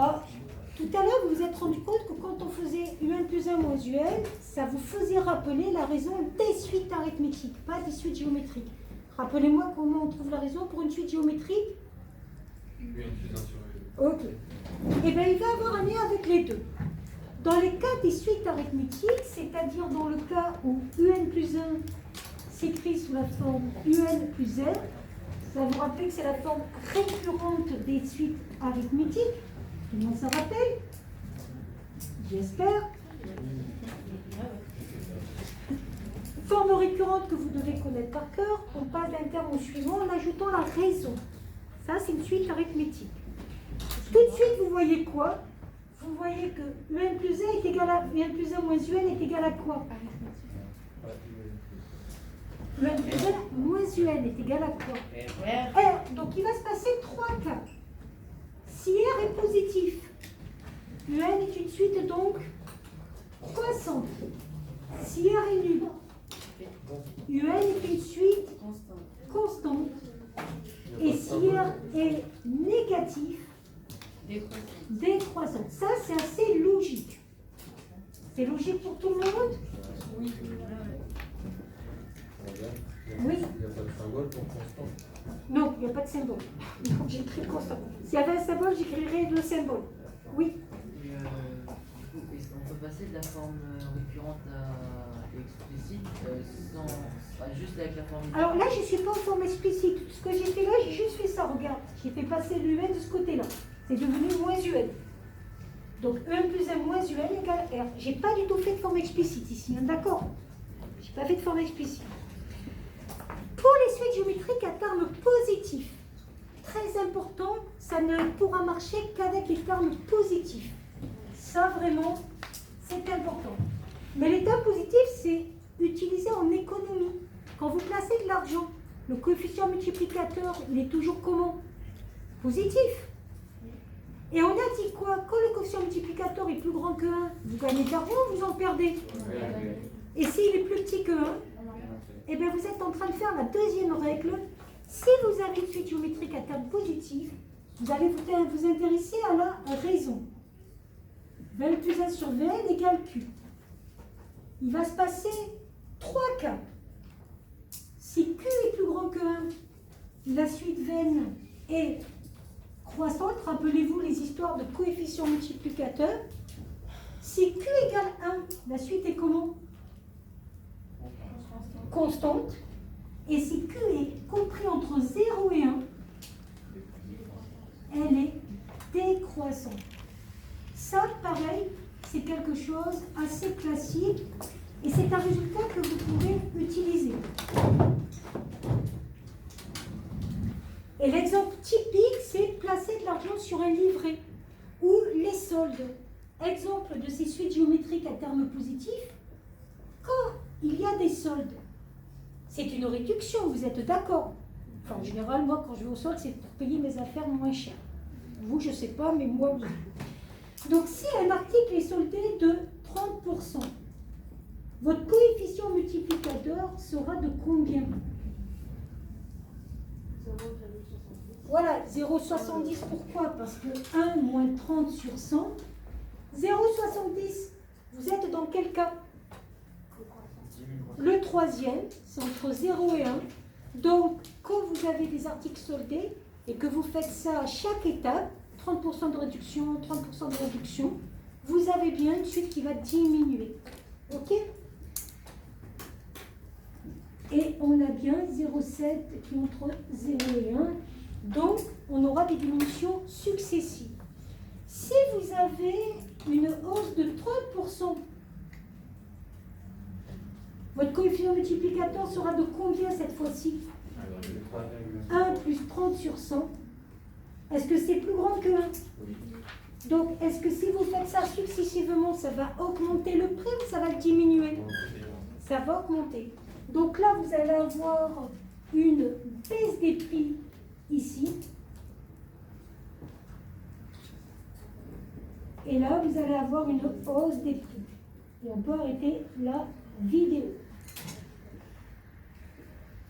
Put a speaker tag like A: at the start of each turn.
A: Ah, tout à l'heure, vous vous êtes rendu compte que quand on faisait UN plus 1 moins UN, ça vous faisait rappeler la raison des suites arithmétiques, pas des suites géométriques. Rappelez-moi comment on trouve la raison pour une suite géométrique.
B: UN plus 1 sur UN.
A: Ok. Eh bien, il va avoir un lien avec les deux. Dans les cas des suites arithmétiques, c'est-à-dire dans le cas où UN plus 1 s'écrit sous la forme UN plus R, ça vous rappelle que c'est la forme récurrente des suites arithmétiques. Tout le monde s'en rappelle? J'espère. Forme récurrente que vous devez connaître par cœur, on passe d'un terme au suivant en ajoutant la raison. Ça, c'est une suite arithmétique. Tout de suite, vous voyez quoi? Vous voyez que UN plus 1 est égal à UN plus 1 moins UN est égal à quoi? UN plus 1 moins UN est égal à quoi? R. Donc il va se passer trois cas. Si R est positif, UN est une suite donc croissante. Si R est nul, UN est une suite constante. Et si R est négatif, décroissante. Ça, c'est assez logique. C'est logique pour tout le monde?
C: Oui.
A: Oui.
B: Il n'y a pas de symbole pour constant.
A: Non, il n'y a pas de symbole. Donc j'écris constant. S'il y avait un symbole, j'écrirais le symbole. Oui.
C: Du coup, est-ce qu'on peut passer de la forme récurrente à explicite sans juste avec la forme.
A: Alors là, je ne suis pas en forme explicite. Ce que j'ai fait là, j'ai juste fait ça. Regarde, j'ai fait passer l'UN de ce côté-là. C'est devenu moins UN. Donc UN plus 1 moins UN égale R. J'ai pas du tout fait de forme explicite ici, hein, d'accord? J'ai pas fait de forme explicite. Pour les suites géométriques à termes positifs, très important, ça ne pourra marcher qu'avec les termes positifs. Ça, vraiment, c'est important. Mais les termes positifs, c'est utilisé en économie. Quand vous placez de l'argent, le coefficient multiplicateur, il est toujours comment? Positif. Et on a dit quoi? Quand le coefficient multiplicateur est plus grand que 1, vous gagnez de l'argent ou vous en perdez? Et s'il est plus petit que 1, eh bien vous êtes en train de faire la deuxième règle. Si vous avez une suite géométrique à terme positif, vous allez vous intéresser à la raison. Vn plus 1 sur Vn égale Q. Il va se passer trois cas. Si Q est plus grand que 1, la suite Vn est croissante. Rappelez-vous les histoires de coefficients multiplicateurs. Si Q égale 1, la suite est comment? Constante. Et si Q est compris entre 0 et 1, elle est décroissante. Ça, pareil, c'est quelque chose assez classique et c'est un résultat que vous pouvez utiliser. Et l'exemple typique, c'est placer de l'argent sur un livret ou les soldes. Exemple de ces suites géométriques à termes positifs, quand il y a des soldes, c'est une réduction, vous êtes d'accord? Enfin, en général, moi, quand je vais au solde, c'est pour payer mes affaires moins cher. Vous, je ne sais pas, mais moi, oui. Donc, si un article est soldé de 30%, votre coefficient multiplicateur sera de combien? Voilà, 0,70. Pourquoi? Parce que 1 moins 30 sur 100, 0,70. Vous êtes dans quel cas? Le troisième, c'est entre 0 et 1. Donc, quand vous avez des articles soldés et que vous faites ça à chaque étape, 30% de réduction, 30% de réduction, vous avez bien une suite qui va diminuer. OK? Et on a bien 0,7 qui est entre 0 et 1. Donc, on aura des diminutions successives. Si vous avez une hausse de 30%, votre coefficient multiplicateur sera de combien cette fois-ci? 1 plus 30 sur 100. Est-ce que c'est plus grand que 1?
B: Oui.
A: Donc, est-ce que si vous faites ça successivement, ça va augmenter le prix ou ça va le diminuer? Ça va augmenter. Donc là, vous allez avoir une baisse des prix ici. Et là, vous allez avoir une hausse des prix. Et on peut arrêter la vidéo.